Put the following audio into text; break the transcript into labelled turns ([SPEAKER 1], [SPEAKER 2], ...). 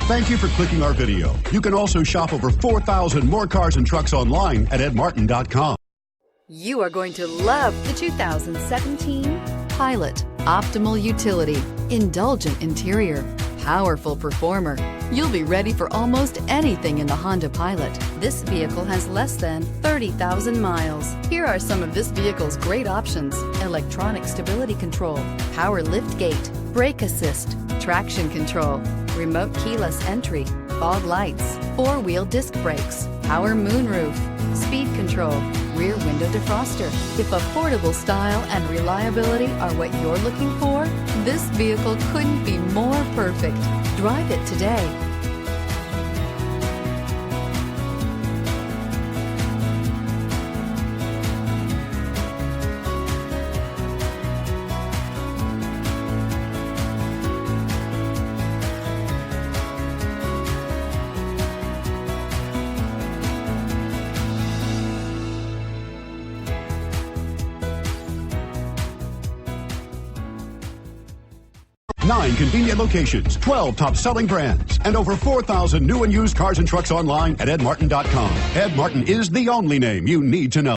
[SPEAKER 1] Thank you for clicking our video. You can also shop over 4,000 more cars and trucks online at edmartin.com.
[SPEAKER 2] You are going to love the 2017 Pilot. Optimal utility, indulgent interior, powerful performer. You'll be ready for almost anything in the Honda Pilot. This vehicle has less than 30,000 miles. Here are some of this vehicle's great options: electronic stability control, power lift gate, brake assist, traction control, remote keyless entry, fog lights, four-wheel disc brakes, power moonroof, speed control, rear window defroster. If affordable style and reliability are what you're looking for, this vehicle couldn't be more perfect. Drive it today.
[SPEAKER 1] Nine convenient locations, 12 top-selling brands, and over 4,000 new and used cars and trucks online at edmartin.com. Ed Martin is the only name you need to know.